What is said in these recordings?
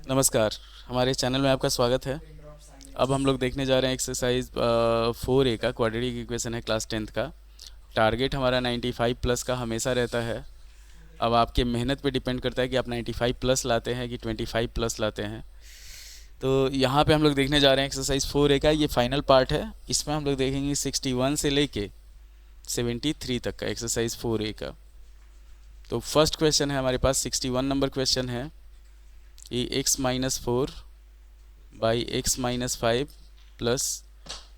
नमस्कार। हमारे चैनल में आपका स्वागत है। अब हम लोग देखने जा रहे हैं एक्सरसाइज 4A का क्वाड्रेटिक इक्वेशन है क्लास 10th का। टारगेट हमारा 95 प्लस का हमेशा रहता है। अब आपके मेहनत पे डिपेंड करता है कि आप 95 प्लस लाते हैं कि 25 प्लस लाते हैं। तो यहाँ पे हम लोग देखने जा रहे हैं एक्सरसाइज 4A का, ये फाइनल पार्ट है। इसमें हम लोग देखेंगे 61 से लेके 73 तक का एक्सरसाइज 4A का। तो फर्स्ट क्वेश्चन है हमारे पास, 61 नंबर क्वेश्चन है। ये x-4 by x-5 plus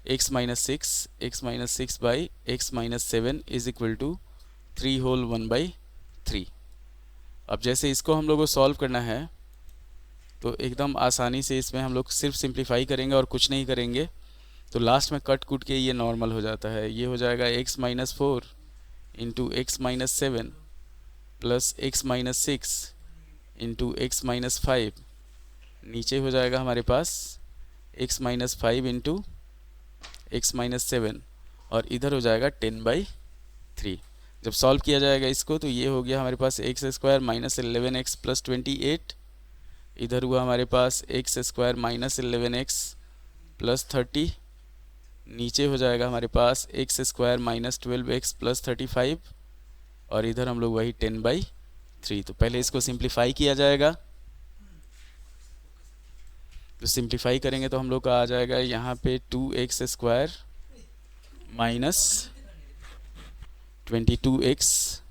x-6 by x-7 is equal to 3 whole 1/3। अब जैसे इसको हम लोग को सॉल्व करना है तो एकदम आसानी से इसमें हम लोग सिर्फ सिंप्लीफाई करेंगे और कुछ नहीं करेंगे। तो लास्ट में कट कूट के ये नॉर्मल हो जाता है। ये हो जाएगा x-4 into x-7 plus x-6 into x-5। नीचे हो जाएगा हमारे पास x-5 इंटू x-7 और इधर हो जाएगा 10/3। जब सॉल्व किया जाएगा इसको तो ये हो गया हमारे पास x² माइनस 11x प्लस 28। इधर हुआ हमारे पास x² माइनस 11x प्लस 30। नीचे हो जाएगा हमारे पास x² माइनस 12x प्लस 35 और इधर हम लोग वही 10/3। तो पहले इसको सिंप्लीफाई किया जाएगा। तो सिंप्लीफाई करेंगे तो हम लोग का आ जाएगा यहाँ पे 2x² minus 22x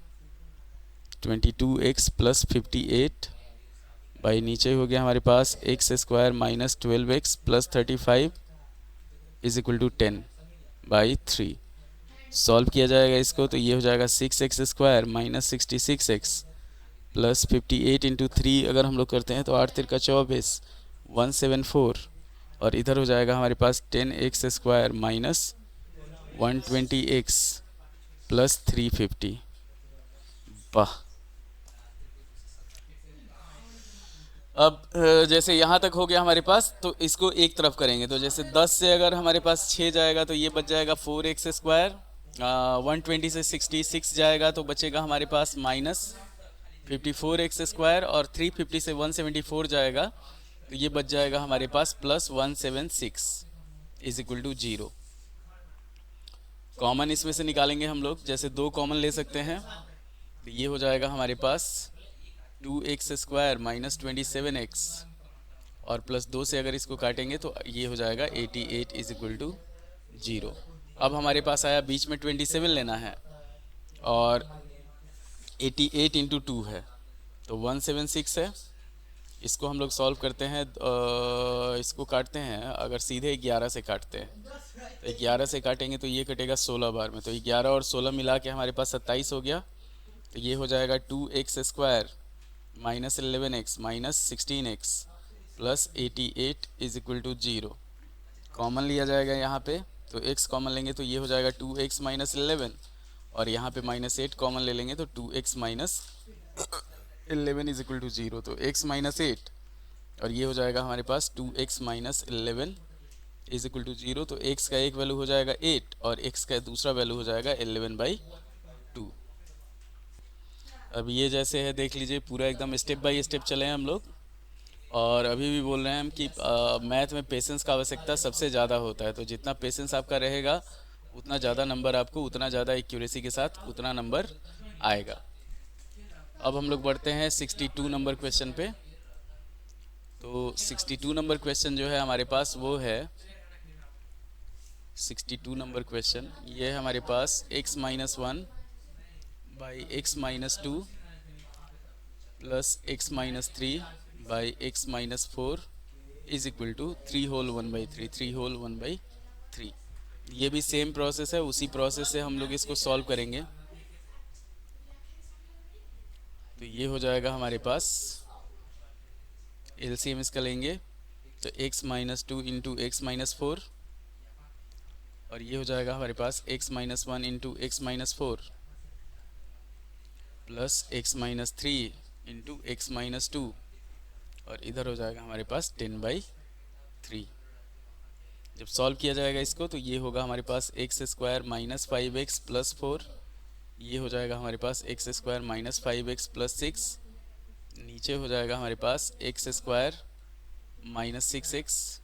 plus 58 by नीचे हो गया हमारे पास x² minus 12x plus 35 is equal to 10/3। Solve किया जाएगा इसको तो ये हो जाएगा 6x² minus 66x plus 58 into 3 अगर हम लोग करते हैं तो 8×3 = 24 174 और इधर हो जाएगा हमारे पास 10x² माइनस 120x प्लस 350। वाह। अब जैसे यहाँ तक हो गया हमारे पास तो इसको एक तरफ करेंगे। तो जैसे 10 से अगर हमारे पास 6 जाएगा तो ये बच जाएगा 4x²। 120 से 66 जाएगा तो बचेगा हमारे पास माइनस 54x² और 350 से 174 जाएगा तो ये बच जाएगा हमारे पास plus 176 is equal to 0। Common इसमें से निकालेंगे हम लोग। जैसे 2 कॉमन ले सकते हैं तो ये हो जाएगा हमारे पास 2x² माइनस 27x और प्लस 2 से अगर इसको काटेंगे तो ये हो जाएगा 88 इज इक्वल टू 0। अब हमारे पास आया बीच में 27 लेना है और 88 इंटू 2 है तो 176 है। इसको हम लोग सॉल्व करते हैं। इसको काटते हैं, अगर सीधे 11 से काटते हैं तो 11 से काटेंगे तो ये कटेगा 16 बार में। तो 11 और 16 मिला के हमारे पास 27 हो गया। तो ये हो जाएगा 2x² minus 11x minus 16x plus 88 is equal to 0। Common लिया जाएगा यहाँ पे तो x कॉमन लेंगे तो ये हो जाएगा 2x माइनस 11 और यहाँ पे -8 कॉमन ले लेंगे तो 2x minus 11 is equal to 0। तो x माइनस 8 और ये हो जाएगा हमारे पास 2x minus 11 is equal to 0। तो x का एक वैल्यू हो जाएगा 8 और x का दूसरा वैल्यू हो जाएगा 11/2। अब ये जैसे है देख लीजिए, पूरा एकदम स्टेप बाय स्टेप चले हैं हम लोग। और अभी भी बोल रहे हैं हम कि मैथ में पेशेंस का आवश्यकता सबसे ज़्यादा होता है। तो जितना पेशेंस आपका रहेगा उतना ज़्यादा नंबर आपको, उतना ज़्यादा एक्यूरेसी के साथ उतना नंबर आएगा। अब हम लोग बढ़ते हैं 62 नंबर क्वेश्चन पे। तो 62 नंबर क्वेश्चन जो है हमारे पास वो है 62 नंबर क्वेश्चन। ये है हमारे पास x-1 by x-2 plus x-3 by x-4 is equal to 3 whole 1/3। ये भी सेम प्रोसेस है, उसी प्रोसेस से हम लोग इसको सॉल्व करेंगे। तो ये हो जाएगा हमारे पास एलसीएम इसका लेंगे तो x-2 इंटू x-4 और ये हो जाएगा हमारे पास x-1 into x-4 plus x-3 into x-2 और इधर हो जाएगा हमारे पास 10/3। जब सॉल्व किया जाएगा इसको तो ये होगा हमारे पास x² माइनस 5x प्लस 4। ये हो जाएगा हमारे पास x² माइनस 5x प्लस 6। नीचे हो जाएगा हमारे पास x² -6x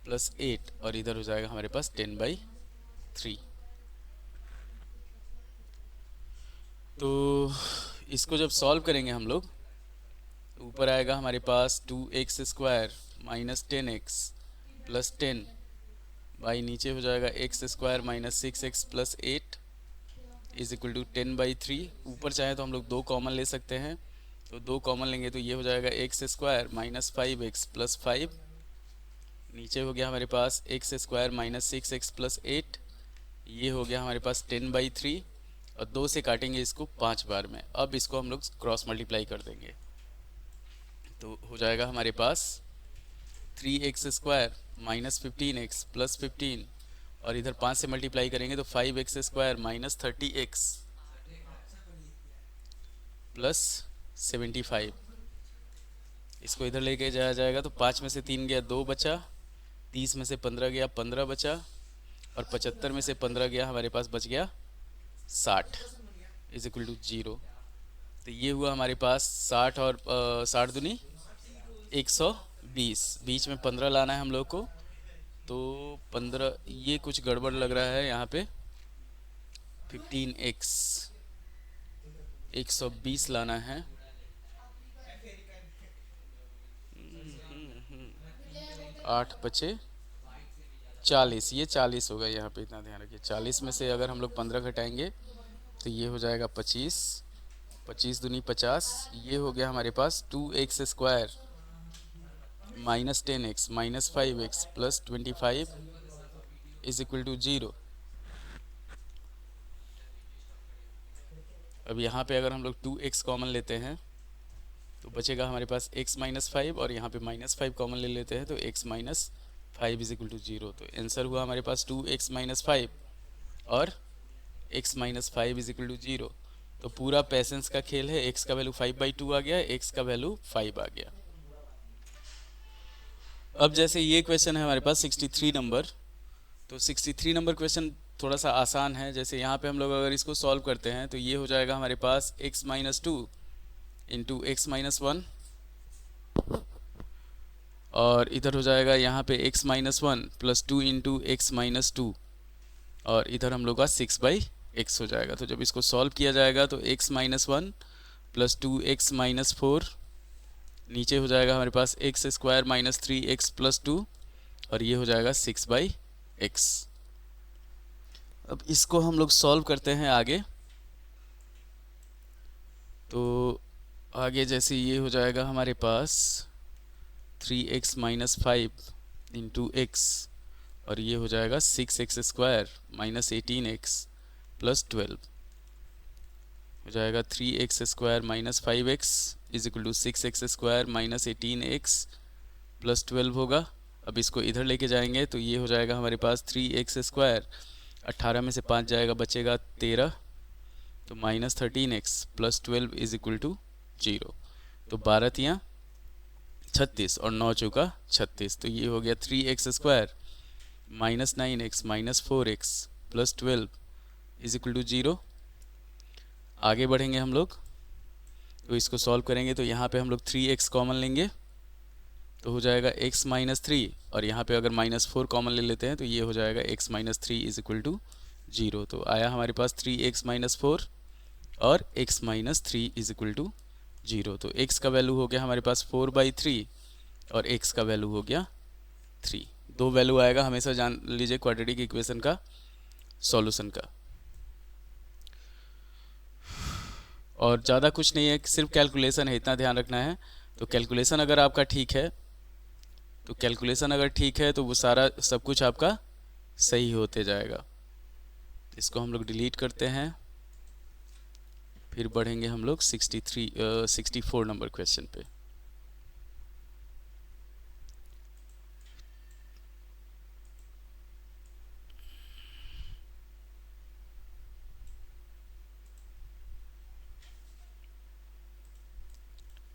+ 8 और इधर हो जाएगा हमारे पास 10/3। तो इसको जब सॉल्व करेंगे हम लोग, ऊपर आएगा हमारे पास 2x² - 10x + 10 बाई नीचे हो जाएगा x² - 6x + 8 = 10/3। ऊपर चाहे तो हम लोग 2 कॉमन ले सकते हैं, तो 2 कॉमन लेंगे तो ये हो जाएगा x² - 5x + 5। नीचे हो गया हमारे पास x² - 6x + 8, ये हो गया हमारे पास 10/3 और 2 से काटेंगे इसको 5 बार में। अब इसको हम लोग क्रॉस मल्टीप्लाई कर देंगे तो हो जाएगा हमारे पास 3x² - 15x + 15 और इधर 5 से मल्टीप्लाई करेंगे तो 5x² - 30x + 75। इसको इधर लेके जाया जाएगा तो 5 में से 3 गया 2 बचा, 30 में से 15 गया 15 बचा और 75 में से 15 गया हमारे पास बच गया 60 = 0। तो ये हुआ हमारे पास 60 और 60 दूनी 120, बीच में 15 लाना है हम लोग को। तो 15, ये कुछ गड़बड़ लग रहा है यहाँ पे, 15x 120 लाना है। 8 बचे 40, ये 40 होगा यहाँ पे, इतना ध्यान रखिए। 40 में से अगर हम लोग 15 घटाएंगे तो ये हो जाएगा 25, 25 दूनी 50। ये हो गया हमारे पास 2x² - 10x - 5x + 25 = 0। अब यहाँ पे अगर हम लोग 2x कॉमन लेते हैं तो बचेगा हमारे पास x - 5 और यहाँ पे -5 कॉमन ले लेते हैं तो x - 5 = 0। तो आंसर हुआ हमारे पास 2x - 5 और x - 5 = 0। तो पूरा पैसेंस का खेल है, x का वैल्यू 5/2 आ गया, x का वैल्यू 5 आ गया। अब जैसे ये क्वेश्चन है हमारे पास 63 नंबर, तो 63 नंबर क्वेश्चन थोड़ा सा आसान है। जैसे यहाँ पे हम लोग अगर इसको सॉल्व करते हैं तो ये हो जाएगा हमारे पास x - 2 × x - 1 और इधर हो जाएगा यहाँ पे x - 1 + 2 × x - 2 और इधर हम लोग का 6/x हो जाएगा। तो जब इसको सॉल्व किया जाएगा तो x - 1 + 2x - 4, नीचे हो जाएगा हमारे पास x² - 3x + 2 और ये हो जाएगा 6/x। अब इसको हम लोग सॉल्व करते हैं आगे, तो आगे जैसे ये हो जाएगा हमारे पास 3x - 5 × x और ये हो जाएगा 6x² - 18x + 12 हो जाएगा 3x² - 5x = 6x² - 18x + 12 होगा। अब इसको इधर लेके जाएंगे तो ये हो जाएगा हमारे पास 3x², 18 में से 5 जाएगा बचेगा 13, तो -13x + 12 = 0। तो 12 तियाँ 36 और 9 चौका 36, तो ये हो गया 3x² - 9x - 4x + 12 = 0। आगे बढ़ेंगे हम लोग, तो इसको सॉल्व करेंगे तो यहाँ पे हम लोग 3x कॉमन लेंगे तो हो जाएगा x - 3 और यहाँ पे अगर -4 कॉमन ले लेते हैं तो ये हो जाएगा x - 3 = 0। तो आया हमारे पास 3x - 4 और x - 3 = 0। तो x का वैल्यू हो गया हमारे पास 4/3 और x का वैल्यू हो गया 3। दो वैल्यू आएगा, हमेशा जान लीजिए क्वाड्रेटिक इक्वेशन का सॉल्यूशन का। और ज़्यादा कुछ नहीं है, सिर्फ कैलकुलेशन है, इतना ध्यान रखना है। तो कैलकुलेशन अगर आपका ठीक है तो वो सारा सब कुछ आपका सही होते जाएगा। इसको हम लोग डिलीट करते हैं, फिर बढ़ेंगे हम लोग 64 नंबर क्वेश्चन पे।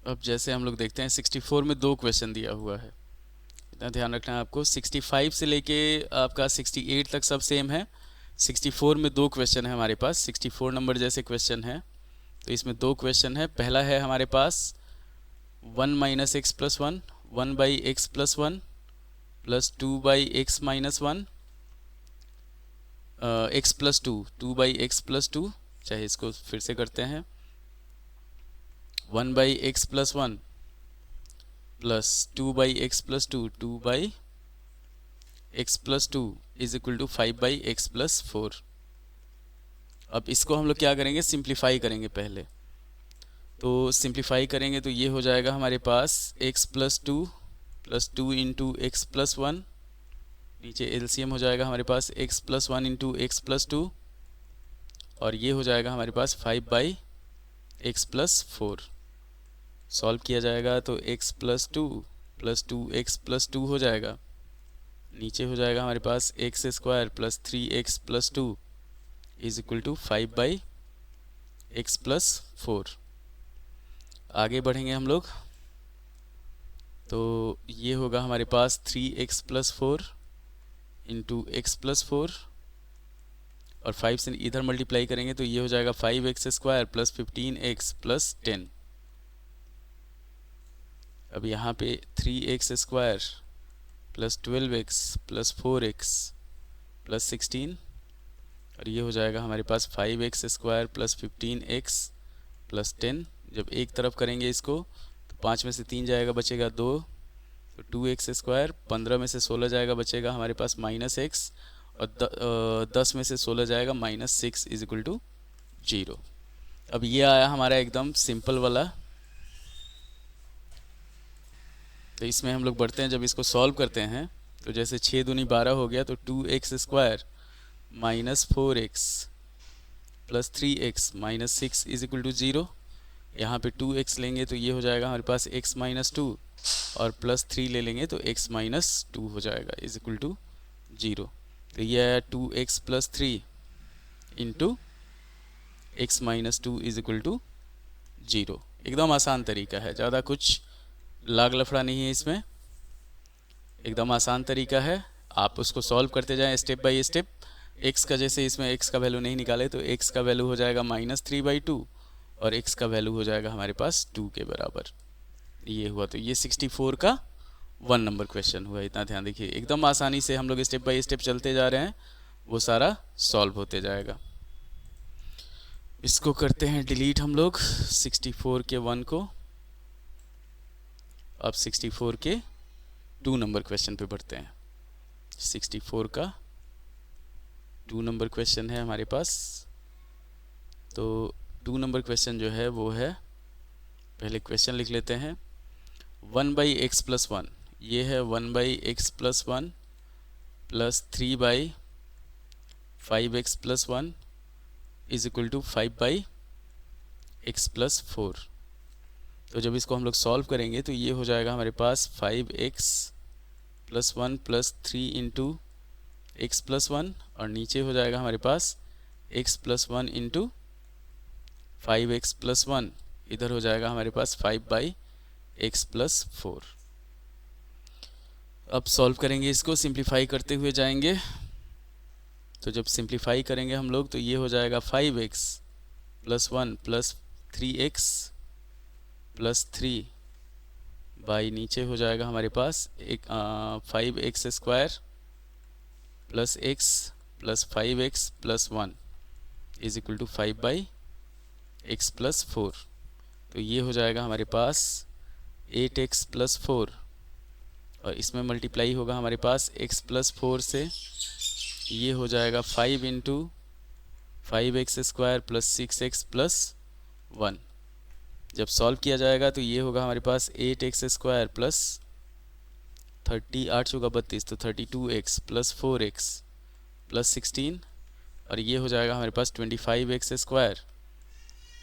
अब जैसे हम लोग देखते हैं 64 में 2 क्वेश्चन दिया हुआ है, इतना ध्यान रखना है आपको। 65 से लेके आपका 68 तक सब सेम है। 64 में 2 क्वेश्चन है हमारे पास, 64 नंबर जैसे क्वेश्चन है तो इसमें 2 क्वेश्चन है। पहला है हमारे पास 1 - x + 1, 1/x+1 plus 2/x-1 x+2 2/x+2, चाहे इसको फिर से करते हैं 1/x+1 plus 2/x+2 2/x+2 is equal to 5/x+4। अब इसको हम लोग क्या करेंगे, सिंप्लीफाई करेंगे पहले। तो सिंप्लीफाई करेंगे तो ये हो जाएगा हमारे पास x+2 प्लस 2 इंटू x+1, नीचे एलसीएम हो जाएगा हमारे पास x+1 इंटू x+2, और ये हो जाएगा हमारे पास 5/x+4। सॉल्व किया जाएगा तो x+2 प्लस 2x+2 हो जाएगा, नीचे हो जाएगा हमारे पास x² plus 3x+2 is equal to 5/x+4। आगे बढ़ेंगे हम लोग तो ये होगा हमारे पास 3x+4 इंटू x+4, और 5 से इधर मल्टीप्लाई करेंगे तो ये हो जाएगा 5x² प्लस 15x प्लस 10। अब यहाँ पे 3x² plus 12x plus 4x plus 16, और ये हो जाएगा हमारे पास 5x² प्लस 15x प्लस 10। जब एक तरफ करेंगे इसको तो 5 में से 3 जाएगा, बचेगा 2, तो 2x², 15 में से 16 जाएगा, बचेगा हमारे पास -x, और 10 में से 16 जाएगा -6 इज इक्वल टू 0। अब ये आया हमारा एकदम सिंपल वाला। तो इसमें हम लोग बढ़ते हैं, जब इसको सॉल्व करते हैं तो जैसे 6 दूनी 12 हो गया, तो 2x² minus 4x plus 3x minus 6 is equal to 0। यहाँ पे 2x लेंगे तो ये हो जाएगा हमारे पास x-2, और प्लस 3 ले लेंगे तो x-2 हो जाएगा इज इक्वल टू 0। तो ये आया 2x plus 3 into x-2 is equal to 0। एकदम आसान तरीका है, ज़्यादा कुछ लाग लफड़ा नहीं है इसमें, एकदम आसान तरीका है। आप उसको सॉल्व करते जाएं स्टेप बाय स्टेप। x का जैसे इसमें x का वैल्यू नहीं निकाले तो x का वैल्यू हो जाएगा -3/2, और x का वैल्यू हो जाएगा हमारे पास 2 के बराबर। ये हुआ, तो ये 64 का 1 नंबर क्वेश्चन हुआ। इतना ध्यान देखिए, एकदम आसानी से हम लोग स्टेप बाय स्टेप चलते जा रहे हैं, वो सारा सॉल्व होते जाएगा। इसको करते हैं डिलीट हम लोग 64 के 1 को। अब 64 के 2 नंबर क्वेश्चन पे बढ़ते हैं। 64 का 2 नंबर क्वेश्चन है हमारे पास। तो 2 नंबर क्वेश्चन जो है वो है, पहले क्वेश्चन लिख लेते हैं। 1/x+1, ये है 1/x+1 plus 3/5x+1 is equal to 5/x+4। तो जब इसको हम लोग सॉल्व करेंगे तो ये हो जाएगा हमारे पास 5x+1 प्लस 3 इंटू x+1, और नीचे हो जाएगा हमारे पास x+1 इंटू 5x+1, इधर हो जाएगा हमारे पास 5/x+4। अब सॉल्व करेंगे, इसको सिंप्लीफाई करते हुए जाएंगे। तो जब सिंप्लीफाई करेंगे हम लोग तो ये हो जाएगा 5x+1 plus 3x plus 3 by नीचे हो जाएगा हमारे पास 5x² plus x plus 5x plus 1 is equal to 5/x+4। तो ये हो जाएगा हमारे पास 8x+4, और इसमें मल्टीप्लाई होगा हमारे पास x+4 से, ये हो जाएगा 5 into 5x² plus 6x plus 1। जब सॉल्व किया जाएगा तो ये होगा हमारे पास 8x² प्लस 30, 8 चौका 32, तो 32x प्लस 4x प्लस 16, और ये हो जाएगा हमारे पास 25x²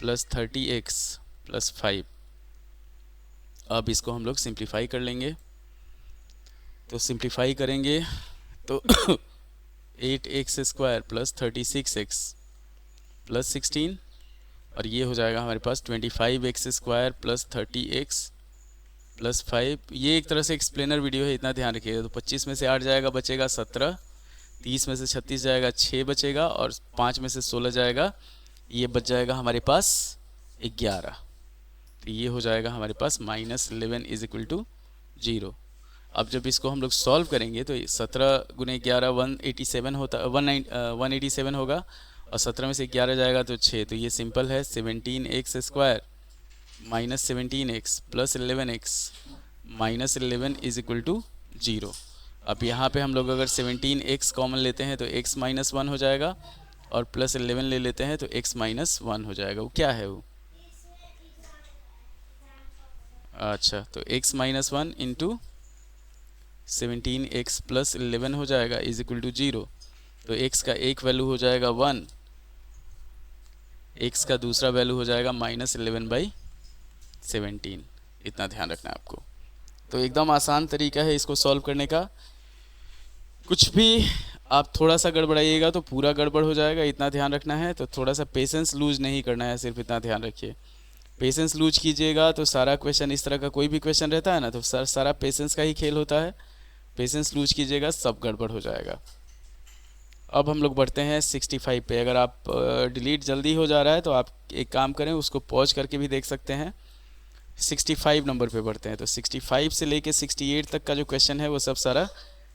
प्लस 30x प्लस 5। अब इसको हम लोग सिंप्लीफाई कर लेंगे। तो सिंप्लीफाई करेंगे तो 8x² प्लस 36x प्लस 16, और ये हो जाएगा हमारे पास 25x² प्लस 30x प्लस 5। ये एक तरह से एक्सप्लेनर वीडियो है, इतना ध्यान रखिएगा। तो 25 में से 8 जाएगा, बचेगा 17, 30 में से 36 जाएगा, 6 बचेगा, और 5 में से 16 जाएगा, ये बच जाएगा हमारे पास 11। तो ये हो जाएगा हमारे पास -11 इज इक्वल टू जीरो। अब जब इसको हम लोग सॉल्व करेंगे तो 17 × 11 187 होता 187 होगा, और 17 में से 11 जाएगा तो 6, तो ये सिंपल है 17x² minus 17x plus 11x minus 11 is equal to 0। अब यहाँ पे हम लोग अगर 17x कॉमन लेते हैं तो x माइनस 1 हो जाएगा, और प्लस 11 ले लेते हैं तो x माइनस 1 हो जाएगा। वो क्या है वो? अच्छा, तो x minus 1 into 17x plus 11 हो जाएगा इज इक्वल टू 0। तो x का एक वैल्यू हो जाएगा 1, x का दूसरा वैल्यू हो जाएगा -11/17। इतना ध्यान रखना है आपको। तो एकदम आसान तरीका है इसको सॉल्व करने का। कुछ भी आप थोड़ा सा गड़बड़ाइएगा तो पूरा गड़बड़ हो जाएगा, इतना ध्यान रखना है। तो थोड़ा सा पेशेंस लूज नहीं करना है, सिर्फ इतना ध्यान रखिए। पेशेंस लूज कीजिएगा तो सारा क्वेश्चन, इस तरह का कोई भी क्वेश्चन रहता है ना, तो सारा पेशेंस का ही खेल होता है। पेशेंस लूज कीजिएगा, सब गड़बड़ हो जाएगा। अब हम लोग बढ़ते हैं 65 पे। अगर आप डिलीट जल्दी हो जा रहा है तो आप एक काम करें, उसको पॉज करके भी देख सकते हैं। 65 नंबर पे बढ़ते हैं। तो 65 से लेके 68 तक का जो क्वेश्चन है वो सब सारा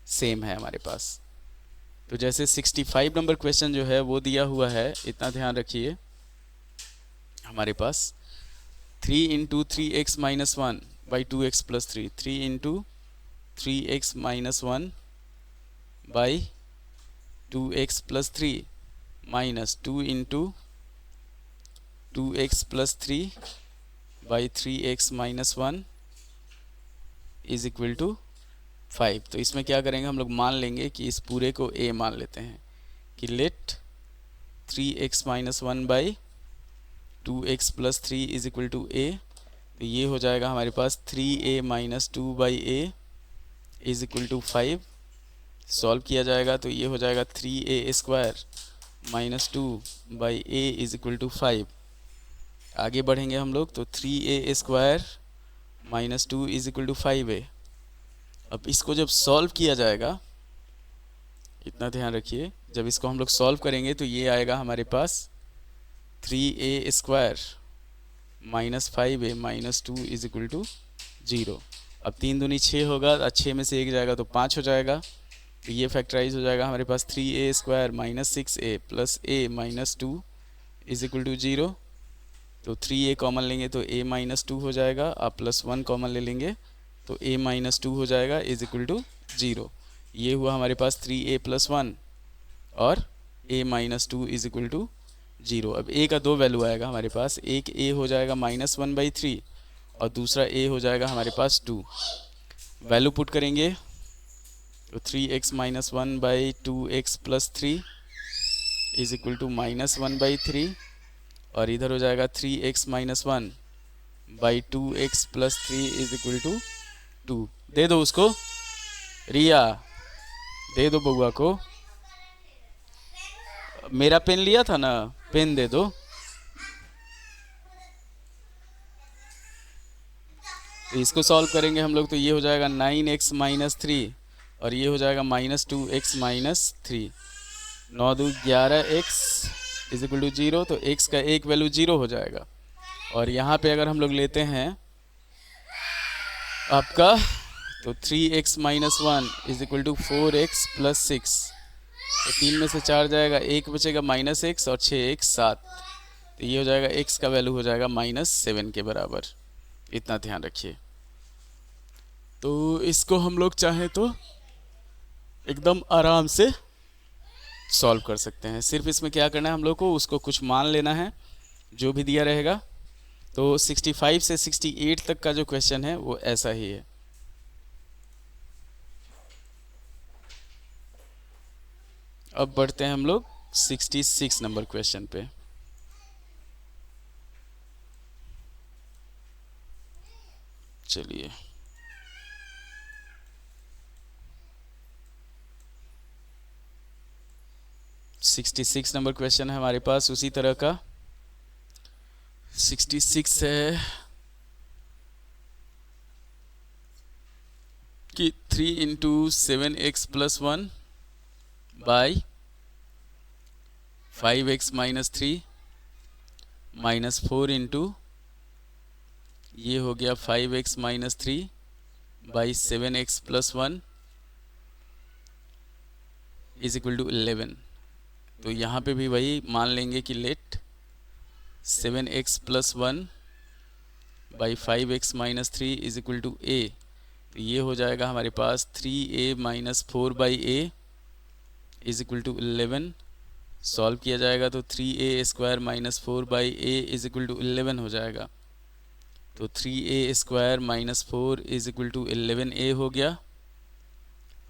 सेम है हमारे पास। तो जैसे 65 नंबर क्वेश्चन जो है वो दिया हुआ है, इतना ध्यान रखिए। हमारे पास 3 × 3x minus 1 by 2x plus 3, 3 × 3x minus 1 by 2x plus 3 minus 2 × 2x plus 3 by 3x minus 1 is equal to 5। तो इसमें क्या करेंगे, हम लोग मान लेंगे कि इस पूरे को a मान लेते हैं कि let 3x minus 1 by 2x plus 3 is equal to a। तो ये हो जाएगा हमारे पास 3a minus 2 by a is equal to 5। Solve किया जाएगा तो ये हो जाएगा 3a² minus 2 by a is equal to 5। आगे बढ़ेंगे हम लोग तो 3a² minus 2 is equal to 5a। अब इसको जब सॉल्व किया जाएगा, इतना ध्यान रखिए, जब इसको हम लोग सॉल्व करेंगे तो ये आएगा हमारे पास 3a² minus 5a minus 2 is equal to 0। अब 3 दूनी 6 होगा, 6 में से 1 जाएगा तो 5 हो जाएगा। तो ये फैक्टराइज हो जाएगा हमारे पास 3a² minus 6a plus a minus 2 is equal to 0। तो 3a कॉमन लेंगे तो a माइनस 2 हो जाएगा, आप प्लस 1 कॉमन ले लेंगे तो a माइनस 2 हो जाएगा इज इक्वल टू 0। ये हुआ हमारे पास 3a प्लस 1 और a minus 2 is equal to 0। अब a का दो वैल्यू आएगा हमारे पास, एक a हो जाएगा -1/3 और दूसरा a हो जाएगा हमारे पास 2। वैल्यू पुट करेंगे तो 3x minus 1 by 2x plus 3 is equal to -1/3, और इधर हो जाएगा 3x minus 1 by 2x plus 3 is equal to 2। दे दो उसको, रिया दे दो बउआ को। मेरा पेन लिया था ना, पेन दे दो। तो इसको सॉल्व करेंगे हम लोग तो ये हो जाएगा 9x माइनस 3 और ये हो जाएगा -2x minus 3। 9 2 11x is equal to 0। तो x का एक वैल्यू 0 हो जाएगा। और यहाँ पे अगर हम लोग लेते हैं आपका तो 3x minus 1 is equal to 4x plus 6। तो 3 में से 4 जाएगा, 1 बचेगा -x और 6x 7। तो ये हो जाएगा x का वैल्यू हो जाएगा -7 के बराबर। इतना ध्यान रखिए। तो इसको हम लोग चाहें तो एकदम आराम से सॉल्व कर सकते हैं। सिर्फ इसमें क्या करना है हम लोग को, उसको कुछ मान लेना है जो भी दिया रहेगा। तो 65 से 68 तक का जो क्वेश्चन है वो ऐसा ही है। अब बढ़ते हैं हम लोग 66 नंबर क्वेश्चन पे। चलिए 66 नंबर क्वेश्चन है हमारे पास उसी तरह का। 66 है कि 3 × 7x plus 1 by 5x minus 3 minus 4 into ये हो गया 5x minus 3 by 7x plus 1 is equal to 11। तो यहाँ पे भी वही मान लेंगे कि let 7x plus 1 by 5x minus 3 is equal to a। तो ये हो जाएगा हमारे पास 3a minus 4 by a is equal to 11। Solve किया जाएगा तो 3a square minus 4 by a is equal to 11 हो जाएगा। तो 3a square minus 4 is equal to 11a हो गया।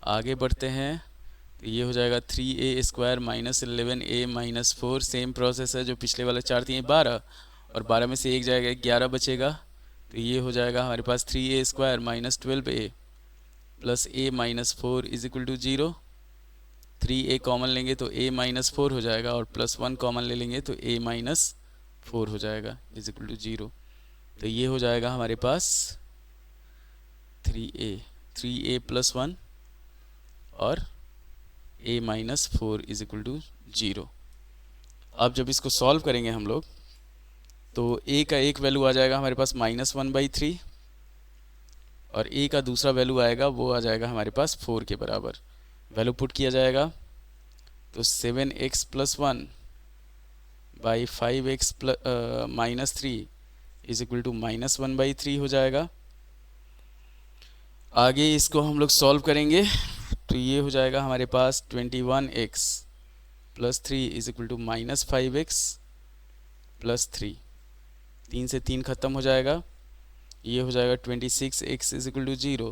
आगे बढ़ते हैं तो ये हो जाएगा 3a square minus 11a minus 4। Same process है जो पिछले वाला 4 थी, 12 और 12 में से एक जाएगा 11 बचेगा। तो ये हो जाएगा हमारे पास 3a square minus 12a plus a minus 4 is equal to 0। 3a common लेंगे तो a माइनस 4 हो जाएगा और प्लस 1 कॉमन ले लेंगे तो a माइनस 4 हो जाएगा इज इक्वल टू 0। तो ये हो जाएगा हमारे पास 3a प्लस 1 और a minus 4 is equal to 0। अब जब इसको सॉल्व करेंगे हम लोग तो a का एक वैल्यू आ जाएगा हमारे पास -1/3 और a का दूसरा वैल्यू आएगा वो आ जाएगा हमारे पास 4 के बराबर। वैल्यू पुट किया जाएगा तो 7x plus 1 by 5x minus 3 is equal to -1/3 हो जाएगा। आगे इसको हम लोग सॉल्व करेंगे तो ये हो जाएगा हमारे पास 21x plus 3 is equal to -5x plus 3। 3 से 3 खत्म हो जाएगा। ये हो जाएगा 26x is equal to 0।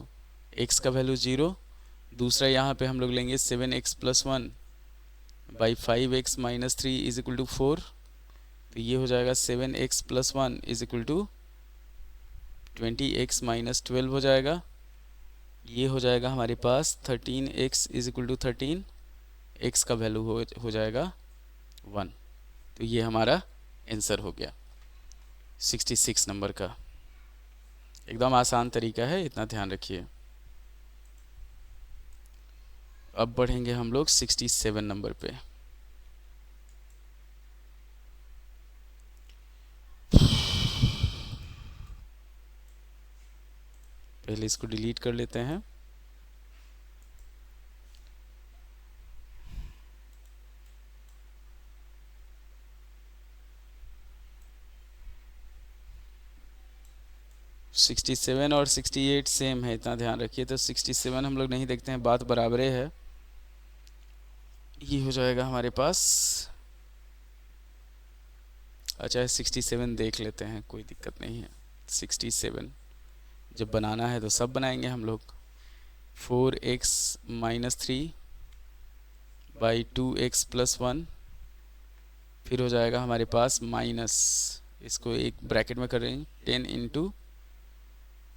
x का वैल्यू 0। दूसरा यहाँ पे हम लोग लेंगे 7x plus 1 by 5x minus 3 is equal to 4। तो ये हो जाएगा 7x plus 1 is equal to 20x minus 12 हो जाएगा। ये हो जाएगा हमारे पास 13x is equal to 13। x का वैल्यू हो जाएगा 1। तो ये हमारा आंसर हो गया 66 नंबर का। एकदम आसान तरीका है, इतना ध्यान रखिए। अब बढ़ेंगे हम लोग 67 नंबर पे। पहले इसको डिलीट कर लेते हैं। सिक्सटी 67 और 68 सेम है, इतना ध्यान रखिए। तो 67 हम लोग नहीं देखते हैं, बात बराबरे है। ये हो जाएगा हमारे पास, अच्छा 67 देख लेते हैं, कोई दिक्कत नहीं है। 67 जब बनाना है तो सब बनाएंगे हम लोग। 4x minus 3 by 2x plus 1, फिर हो जाएगा हमारे पास माइनस, इसको एक ब्रैकेट में कर रहे हैं, 10 into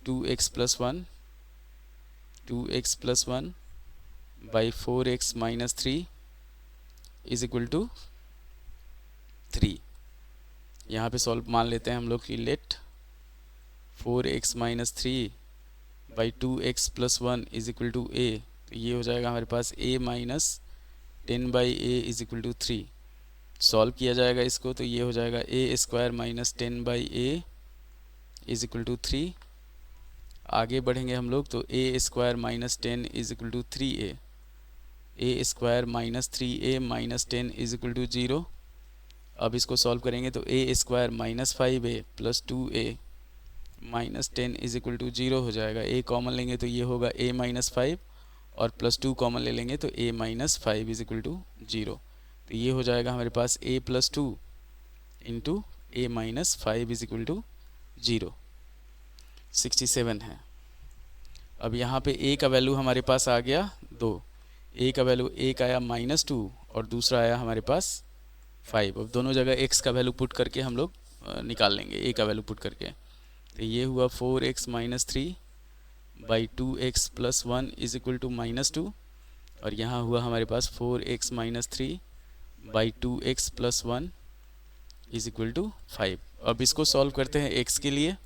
2x plus 1 2x plus 1 by 4x minus 3 is equal to 3। यहाँ पे सॉल्व मान लेते हैं हम लोग कि let 4x minus 3 by 2x plus 1 is equal to a। तो ये हो जाएगा हमारे पास a minus 10 by a is equal to 3। Solve किया जाएगा इसको तो ये हो जाएगा a square minus 10 by a is equal to 3। आगे बढ़ेंगे हम लोग तो a square minus 10 is equal to 3a। a square minus 3a minus 10 is equal to 0। अब इसको सॉल्व करेंगे तो a square minus 5a plus 2a minus 10 is equal to 0 हो जाएगा। a कॉमन लेंगे तो ये होगा a माइनस 5 और प्लस 2 कॉमन ले लेंगे तो a minus 5 is equal to 0। तो ये हो जाएगा हमारे पास a plus 2 into a minus 5 is equal to 0। 67 है। अब यहाँ पे a का वैल्यू हमारे पास आ गया 2। a का वैल्यू एक आया -2 और दूसरा आया हमारे पास 5। अब दोनों जगह x का वैल्यू पुट करके हम लोग निकाल लेंगे, a का वैल्यू पुट करके। तो ये हुआ 4x minus 3 by 2x plus 1 is equal to -2 और यहाँ हुआ हमारे पास 4x minus 3 by 2x plus 1 is equal to 5। अब इसको सॉल्व करते हैं x के लिए।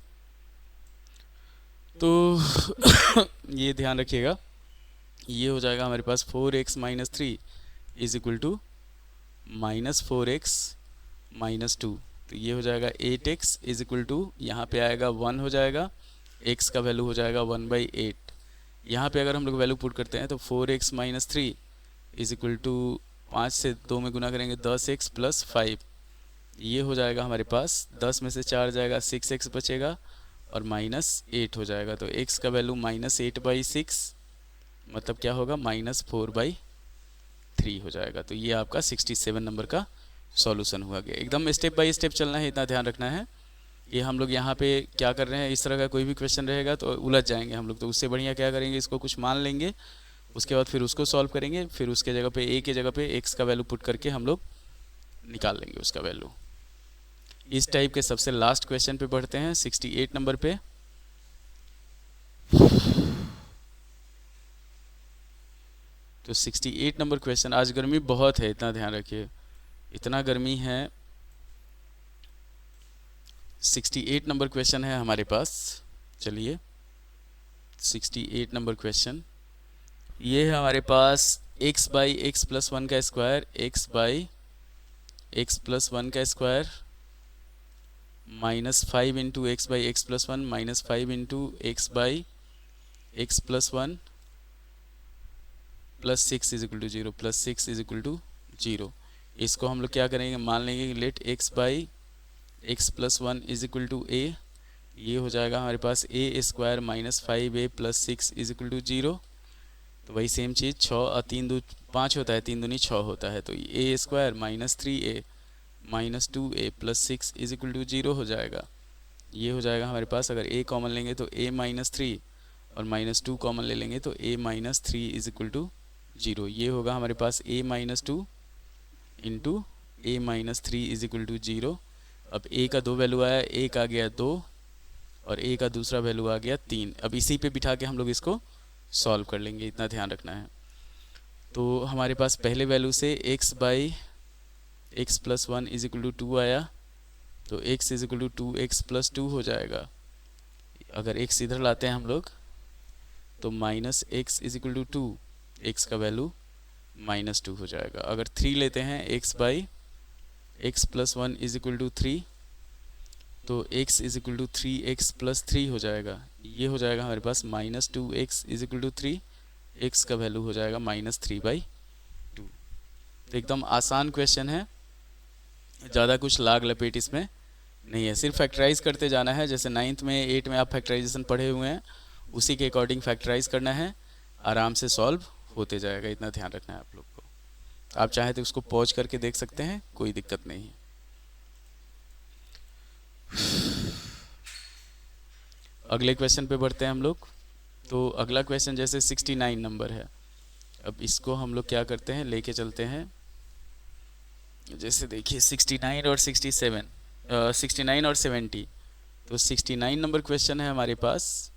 तो ये ध्यान रखिएगा, ये हो जाएगा हमारे पास 4x minus 3 is equal to minus 4x minus 2। तो ये हो जाएगा 8x इज इक्वल टू, यहाँ पे आएगा 1 हो जाएगा, x का वैल्यू हो जाएगा 1/8। यहाँ पे अगर हम लोग वैल्यू पुट करते हैं तो 4x minus 3 is equal to 5 से 2 में गुना करेंगे 10x प्लस 5, ये हो जाएगा हमारे पास 10 में से 4 जाएगा 6x बचेगा और माइनस 8 हो जाएगा। तो x का वैल्यू -8/6 मतलब क्या होगा -4/3 हो जाएगा। तो ये आपका 67 नंबर का सॉल्यूशन हुआ गया। एकदम स्टेप बाय स्टेप चलना है, इतना ध्यान रखना है। ये हम लोग यहाँ पे क्या कर रहे हैं, इस तरह का कोई भी क्वेश्चन रहेगा तो उलझ जाएंगे हम लोग। तो उससे बढ़िया क्या करेंगे, इसको कुछ मान लेंगे, उसके बाद फिर उसको सॉल्व करेंगे, फिर उसके जगह पे a के जगह पे x का वैल्यू पुट करके हम लोग निकाल लेंगे उसका वैल्यू। इस टाइप के सबसे लास्ट क्वेश्चन पे बढ़ते हैं 68 नंबर पे। तो 68 नंबर क्वेश्चन, आज गर्मी बहुत है, इतना ध्यान रखिए, इतना गर्मी है। 68 नंबर क्वेश्चन है हमारे पास। चलिए 68 नंबर क्वेश्चन ये है हमारे पास, x बाई एक्स प्लस 1 का square, x by x plus 1 का square -5 into x by x plus 1 -5 into x by x plus 1 plus 6 is equal to 0, plus 6 is equal to 0। इसको हम लोग क्या करेंगे, मान लेंगे कि let x by x plus 1 is equal to a, ये हो जाएगा हमारे पास a square -5a plus 6 is equal to 0। तो वही सेम चीज़, 6 और 3 2 5 होता है, 3 दूनी 6 होता है, तो a square -3a -2a plus 6 is equal to 0 हो जाएगा। ये हो जाएगा हमारे पास, अगर a कॉमन लेंगे तो a -3 और -2 कॉमन ले लेंगे तो a -3 इज इक्वल टू 0। ये होगा हमारे पास a -2 into a -3 is equal to 0। अब a का 2 वैल्यू आया, एक आ गया 2 और a का दूसरा वैल्यू आ गया 3। अब इसी पे बिठा के हम लोग इसको सॉल्व कर लेंगे, इतना ध्यान रखना है। तो हमारे पास पहले वैल्यू से x by x plus 1 is equal to 2 आया, तो x is equal to 2x plus 2 हो जाएगा। अगर x इधर लाते हैं हम लोग तो -x is equal to 2, x का वैल्यू -2 हो जाएगा। अगर 3 लेते हैं, x by x plus 1 is equal to 3, तो x is equal to 3x plus 3 हो जाएगा। ये हो जाएगा हमारे पास -2x is equal to 3, x का वैल्यू हो जाएगा -3/2। तो एकदम आसान क्वेश्चन है, ज़्यादा कुछ लाग लपेट इसमें नहीं है, सिर्फ फैक्टराइज करते जाना है। जैसे 9th में 8 में आप फैक्टराइजेशन पढ़े हुए हैं, उसी के अकॉर्डिंग फैक्टराइज करना है, आराम से सॉल्व होते जाएगा, इतना ध्यान रखना है आप लोग को। आप चाहे तो उसको पॉज करके देख सकते हैं, कोई दिक्कत नहीं है। अगले क्वेश्चन पे बढ़ते हैं हम लोग। तो अगला क्वेश्चन जैसे 69 नंबर है, अब इसको हम लोग क्या करते हैं, लेके चलते हैं। जैसे देखिए 69 और 67, 69 और 70। तो 69 नंबर क्वेश्चन है हमारे पास,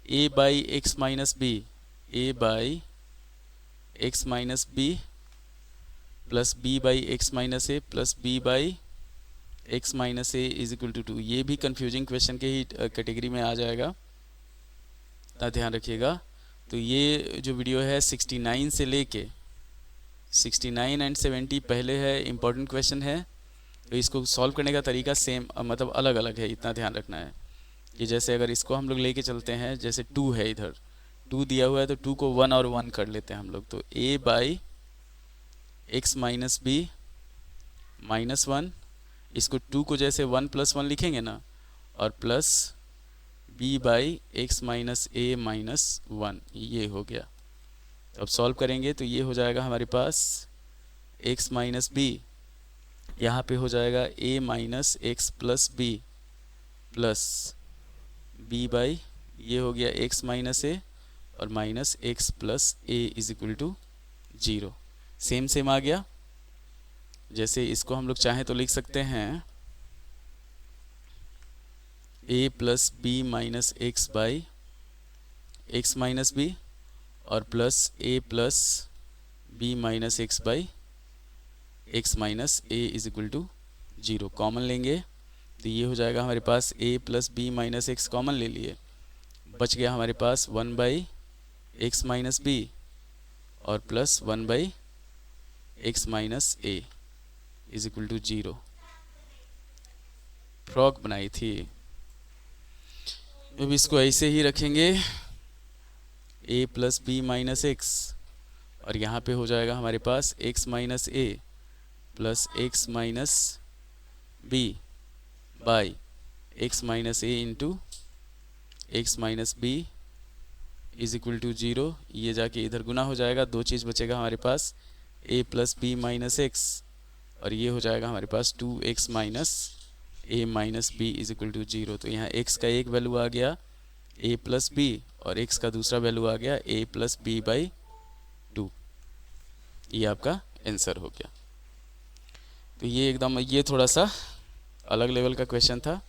a by x minus b, a by x minus b plus b by x minus a plus b by x minus a is equal to 2। ये भी कंफ्यूजिंग क्वेश्चन के ही कैटेगरी में आ जाएगा, इतना ध्यान रखिएगा। तो ये जो वीडियो है 69 से लेके 69 एंड 70 पहले है, इम्पोर्टेंट क्वेश्चन है। तो इसको सॉल्व करने का तरीका सेम मतलब अलग अलग है, इतना ध्यान रखना है। कि जैसे अगर इसको हम लोग लेके चलते हैं, जैसे 2 है, इधर 2 दिया हुआ है, तो 2 को 1 और 1 कर लेते हैं हम लोग। तो a by x minus b -1, इसको 2 को जैसे 1 + 1 लिखेंगे ना, और plus b by x minus a -1, ये हो गया। तो अब सॉल्व करेंगे तो ये हो जाएगा हमारे पास x माइनस बी, यहाँ पे हो जाएगा a minus x plus b plus b by, ये हो गया x माइनस ए और minus x plus a is equal to 0। Same आ गया। जैसे इसको हम लोग चाहें तो लिख सकते हैं a plus b minus x by x minus b और plus a plus b minus x by x minus a is equal to 0। Common लेंगे तो ये हो जाएगा हमारे पास a plus b minus x common ले लिए, बच गया हमारे पास 1 बाई एक्स माइनस बी और plus 1 by x minus a is equal to 0। Frock बनाई थी, अब इसको ऐसे ही रखेंगे, a plus b minus x, और यहाँ पे हो जाएगा हमारे पास x minus a plus x minus b by x minus a into x minus b is equal to 0। ये जाके इधर गुना हो जाएगा, दो चीज़ बचेगा हमारे पास, a plus b minus x, और ये हो जाएगा हमारे पास 2x minus a minus b is equal to 0। तो यहाँ x का एक वैल्यू आ गया a प्लस बी, और x का दूसरा वैल्यू आ गया a प्लस बी बाई 2। ये आपका आंसर हो गया। तो ये एकदम, ये थोड़ा सा अलग लेवल का क्वेश्चन था।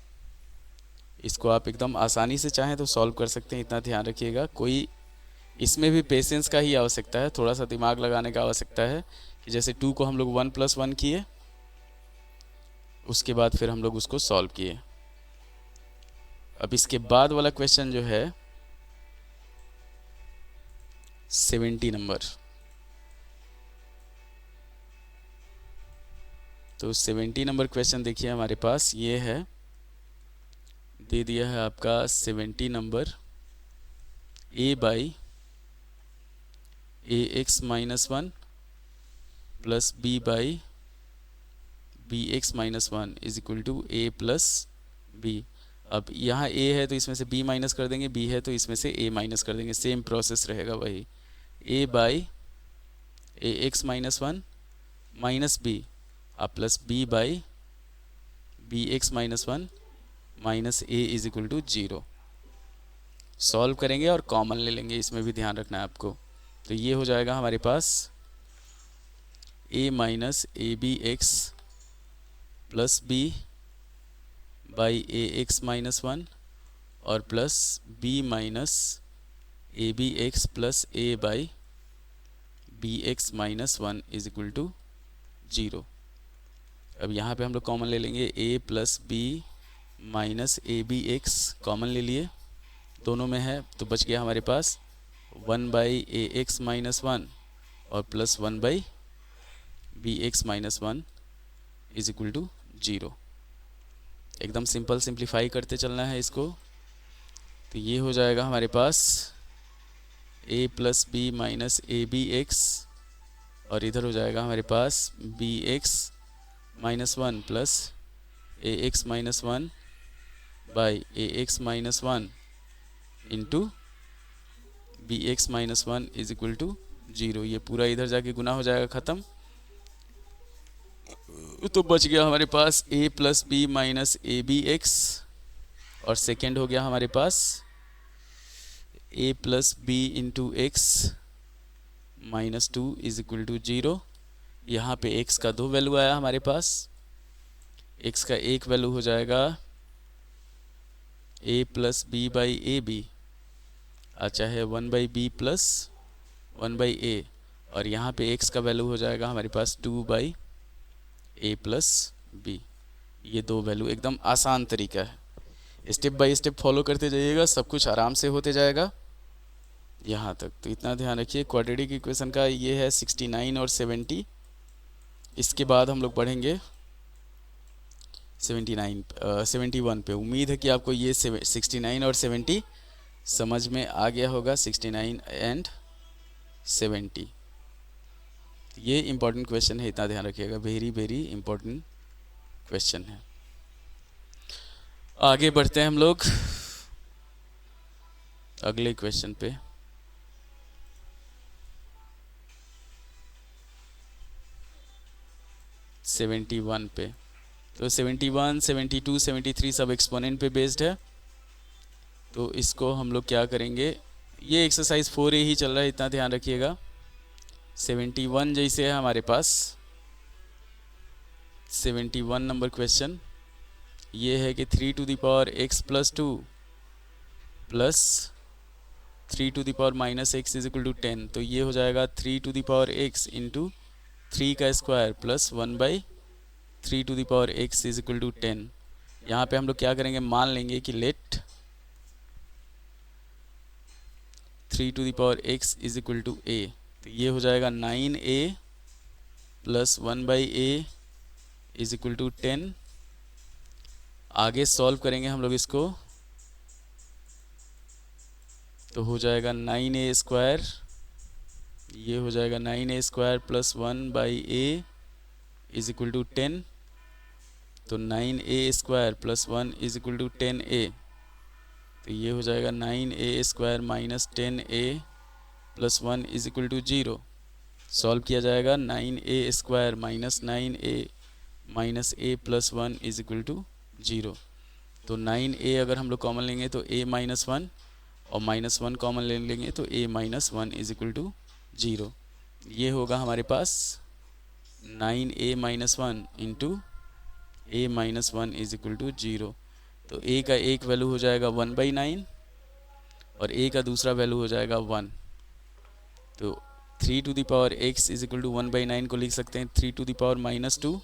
इसको आप एकदम आसानी से चाहें तो सॉल्व कर सकते हैं, इतना ध्यान रखिएगा। कोई इसमें भी पेशेंस का ही आवश्यकता है, थोड़ा सा दिमाग लगाने का आवश्यकता है कि जैसे 2 को हम लोग 1 + 1 किए, उसके बाद फिर हम लोग उसको सॉल्व किए। अब इसके बाद वाला क्वेश्चन जो है 70 नंबर, तो 70 नंबर क्वेश्चन देखिए हमारे पास ये है, दे दिया है आपका 70 number a by a x minus 1 plus b by b x minus 1 is equal to a plus b. अब यहाँ a है तो इसमें से b माइनस कर देंगे, b है तो इसमें से a माइनस कर देंगे, सेम प्रोसेस रहेगा वही। a by a x minus 1 minus b अब plus b by b x minus 1 minus a is equal to 0। Solve करेंगे और कॉमन ले लेंगे, इसमें भी ध्यान रखना है आपको। तो ये हो जाएगा हमारे पास a minus a b x plus b by a x minus 1 और plus b minus a b x plus a by b x minus 1 is equal to 0। अब यहाँ पे हम लोग कॉमन ले लेंगे, a plus b minus a b x common ले लिए, दोनों में है तो बच गया हमारे पास 1 बाई ए एक्स माइनस 1 और plus 1 by b x minus 1 is equal to 0। एकदम सिंपल सिंप्लीफाई करते चलना है इसको। तो ये हो जाएगा हमारे पास a plus b minus a b x, और इधर हो जाएगा हमारे पास b x minus 1 plus a x minus 1 by a x minus 1 into b x minus 1 is equal to 0। ये पूरा इधर जाके गुना हो जाएगा, ख़त्म। तो बच गया हमारे पास a plus b minus a b x, और सेकेंड हो गया हमारे पास a plus b into x minus 2 is equal to 0। यहाँ पे x का दो वैल्यू आया हमारे पास, x का एक वैल्यू हो जाएगा a plus b by a b, अच्छा है 1 by b plus 1 by a, और यहाँ पे x का वैल्यू हो जाएगा हमारे पास 2 बाई ए प्लस बी। ये दो वैल्यू, एकदम आसान तरीका है, स्टेप बाय स्टेप फॉलो करते जाइएगा, सब कुछ आराम से होते जाएगा यहाँ तक। तो इतना ध्यान रखिए। क्वाड्रेटिक इक्वेशन का ये है 69 और 70। इसके बाद हम लोग पढ़ेंगे 71 पे। उम्मीद है कि आपको ये 69 और 70 समझ में आ गया होगा। 69 एंड 70 ये इम्पोर्टेंट क्वेश्चन है, इतना ध्यान रखिएगा, वेरी वेरी इम्पोर्टेंट क्वेश्चन है। आगे बढ़ते हैं हम लोग अगले क्वेश्चन पे। सेवेंटी वन पे। तो 71, 72, 73 सब एक्सपोनेंट पे बेस्ड है। तो इसको हम लोग क्या करेंगे, ये एक्सरसाइज 4A ही चल रहा है, इतना ध्यान रखिएगा। 71 जैसे है हमारे पास 71 नंबर क्वेश्चन ये है कि 3 to the power x plus 2 plus 3 to the power minus x is equal to 10। तो ये हो जाएगा 3 to the power x into 3 का square plus 1 by 3 to the power x is equal to 10। यहाँ पे हम लोग क्या करेंगे, मान लेंगे कि let 3 to the power x is equal to a। तो ये हो जाएगा 9a plus 1 by a is equal to 10। आगे सॉल्व करेंगे हम लोग इसको, तो हो जाएगा 9a² ये हो जाएगा 9a² plus 1/a is equal to 10। तो 9a² plus 1 is equal to 10a। तो ये हो जाएगा 9a² minus 10a plus 1 is equal to 0। Solve किया जाएगा 9a² minus 9a minus a plus 1 is equal to 0। तो 9a अगर हम लोग कॉमन लेंगे तो a माइनस 1 और माइनस 1 कॉमन ले लेंगे तो a minus 1 is equal to 0। ये होगा हमारे पास 9a minus 1 into a minus 1 is equal to 0। तो a का एक वैल्यू हो जाएगा 1/9 और a का दूसरा वैल्यू हो जाएगा 1। तो 3 to the power x is equal to 1/9 को लिख सकते हैं 3 टू द पावर -2।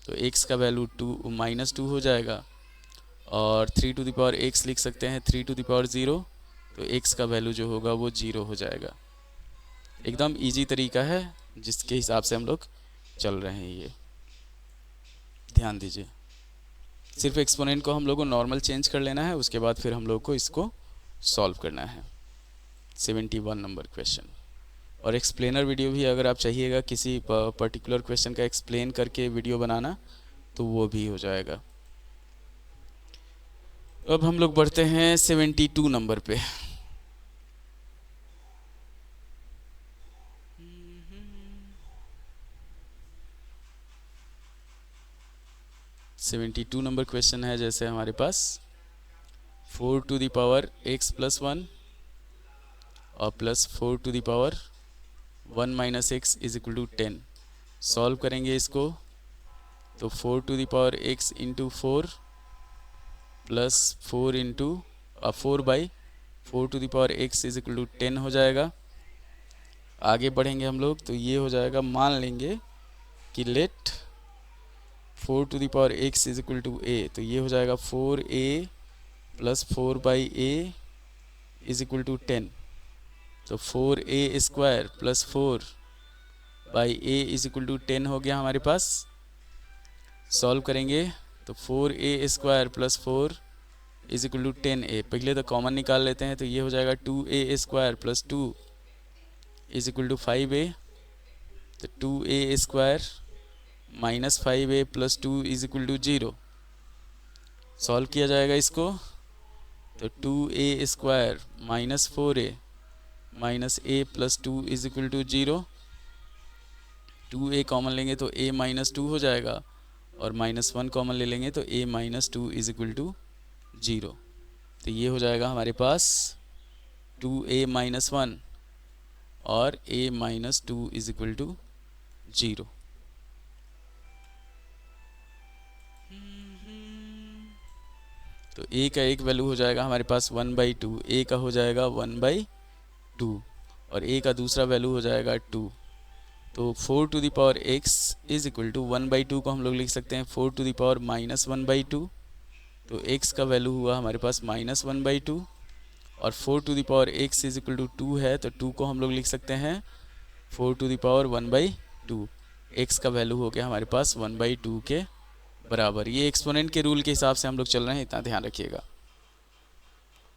तो x का वैल्यू -2 हो जाएगा और 3 टू द पावर x लिख सकते हैं 3 टू द पावर 0। तो x का वैल्यू जो होगा वो 0 हो जाएगा। एकदम इजी तरीका है जिसके हिसाब से हम लोग चल रहे हैं। ये ध्यान दीजिए, सिर्फ एक्सपोनेंट को हम लोग को नॉर्मल चेंज कर लेना है, उसके बाद फिर हम लोग को इसको सॉल्व करना है। 71 नंबर क्वेश्चन। और एक्सप्लेनर वीडियो भी अगर आप चाहिएगा किसी पर्टिकुलर क्वेश्चन का एक्सप्लेन करके वीडियो बनाना तो वो भी हो जाएगा। अब हम लोग बढ़ते हैं 72 नंबर पे। सेवेंटी टू नंबर क्वेश्चन है जैसे हमारे पास 4 to the power x plus 1 और plus 4 to the power 1 minus x is equal to 10। Solve करेंगे इसको तो 4 to the power x into 4 plus 4 into 4/4 to the power x is equal to 10 हो जाएगा। आगे बढ़ेंगे हम लोग तो ये हो जाएगा, मान लेंगे कि let 4 to the power x is equal to a। तो ये हो जाएगा 4a plus 4/a is equal to 10। तो 4a² plus 4/a is equal to 10 हो गया हमारे पास। सॉल्व करेंगे तो 4a² plus 4 is equal to 10a। पहले तो कॉमन निकाल लेते हैं तो ये हो जाएगा 2a² plus 2 is equal to 5a। तो 2a² minus 5a plus 2 is equal to 0। Solve किया जाएगा इसको तो 2a² minus 4a minus a plus 2 is equal to 0। 2a common लेंगे तो a माइनस 2 हो जाएगा और माइनस 1 कॉमन ले लेंगे तो a minus 2 is equal to 0। तो ये हो जाएगा हमारे पास 2a माइनस 1 और a minus 2 is equal to 0। तो a का एक वैल्यू हो जाएगा हमारे पास 1/2। a का हो जाएगा 1/2 और a का दूसरा वैल्यू हो जाएगा 2। तो 4 to the power x is equal to 1/2 को हम लोग लिख सकते हैं 4 टू द पावर -1/2। तो x का वैल्यू हुआ हमारे पास -1/2 और 4 to the power x is equal to 2 है तो 2 को हम लोग लिख सकते हैं 4 टू द पावर 1/2। x का वैल्यू हो गया हमारे पास 1/2 के बराबर। ये एक्सपोनेंट के रूल के हिसाब से हम लोग चल रहे हैं, इतना ध्यान रखिएगा।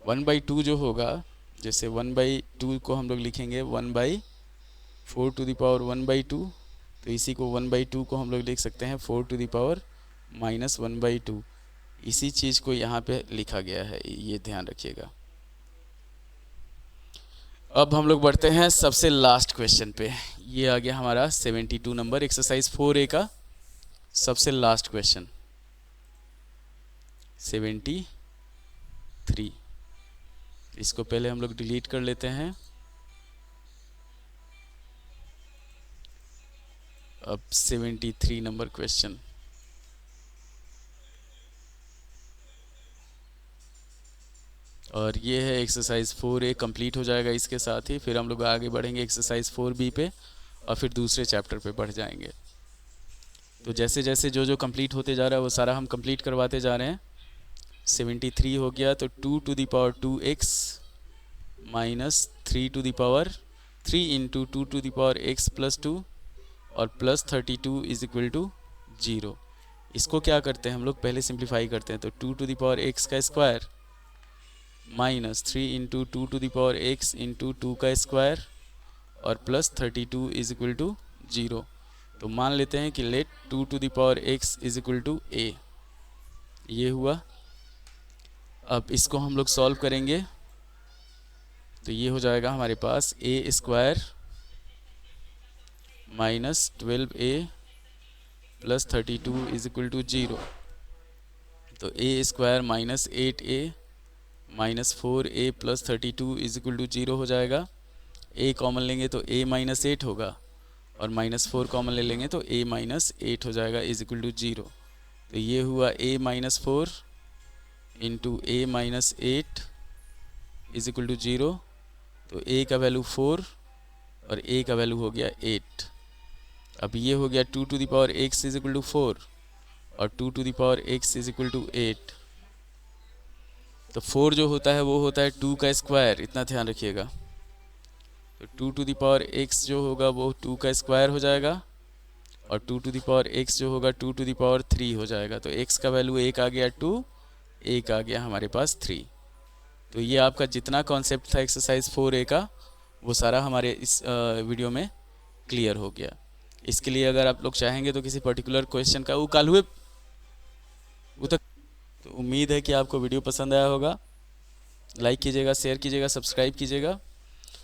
1/2 जो होगा, जैसे 1/2 को हम लोग लिखेंगे 1/4 टू द पावर 1/2। तो इसी को 1/2 को हम लोग लिख सकते हैं 4 टू द पावर -1/2। इसी चीज़ को यहाँ पे लिखा गया है, ये ध्यान रखिएगा। अब हम लोग बढ़ते हैं सबसे लास्ट क्वेश्चन पे। ये आ गया हमारा 72 नंबर एक्सरसाइज 4A का सबसे लास्ट क्वेश्चन 73। इसको पहले हम लोग डिलीट कर लेते हैं। अब 73 नंबर क्वेश्चन। और ये है एक्सरसाइज 4A कंप्लीट हो जाएगा इसके साथ ही। फिर हम लोग आगे बढ़ेंगे एक्सरसाइज 4B पे और फिर दूसरे चैप्टर पे बढ़ जाएंगे। तो जैसे जैसे जो कंप्लीट होते जा रहा है वो सारा हम कंप्लीट करवाते जा रहे हैं। 73 हो गया तो 2 to the power 2x minus 3 to the power 3 into 2 to the power x plus 2 और प्लस 32 इज इक्वल टू 0। इसको क्या करते हैं हम लोग, पहले सिंप्लीफाई करते हैं। तो 2 टू द पावर x का स्क्वायर माइनस 3 इंटू 2⁴ इंटू 2 का स्क्वायर और प्लस 32 इज इक्वल टू 0। तो मान लेते हैं कि लेट 2⁴ इज इक्वल टू ए। ये हुआ। अब इसको हम लोग सॉल्व करेंगे तो ये हो जाएगा हमारे पास a square minus 12a plus 32 is equal to 0। तो a square minus 8a minus 4a plus 32 is equal to 0 हो जाएगा। a कॉमन लेंगे तो a माइनस 8 होगा और माइनस 4 कॉमन ले लेंगे तो a माइनस 8 हो जाएगा इज इक्वल टू 0। तो ये हुआ a minus 4 into a minus 8 is equal to 0। तो a का वैल्यू 4 और a का वैल्यू हो गया 8। अब ये हो गया 2⁴x इज इक्वल टू 4 और 2⁴x इज इक्वल टू 8। तो 4 जो होता है वो होता है 2 का स्क्वायर, इतना ध्यान रखिएगा। तो 2⁴x जो होगा वो 2 का स्क्वायर हो जाएगा और 2⁴x जो होगा 2⁴3 हो जाएगा। तो x का वैल्यू 1 आ गया 2, 1 आ गया हमारे पास 3। तो ये आपका जितना कॉन्सेप्ट था एक्सरसाइज 4a का वो सारा हमारे इस वीडियो में क्लियर हो गया। इसके लिए अगर आप लोग चाहेंगे तो किसी पर्टिकुलर क्वेश्चन का वो कल हुए वो तक, तो उम्मीद है कि आपको वीडियो पसंद आया होगा। लाइक कीजिएगा, शेयर कीजिएगा, सब्सक्राइब कीजिएगा,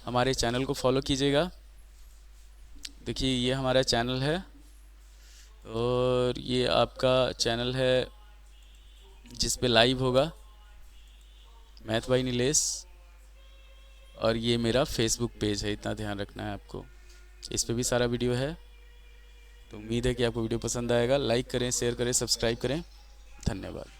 हमारे चैनल को फॉलो कीजिएगा। देखिए ये हमारा चैनल है और ये आपका चैनल है जिस पे लाइव होगा मैथ बाय नीलेश, और ये मेरा फेसबुक पेज है, इतना ध्यान रखना है आपको। इस पे भी सारा वीडियो है। तो उम्मीद है कि आपको वीडियो पसंद आएगा। लाइक करें, शेयर करें, सब्सक्राइब करें। धन्यवाद।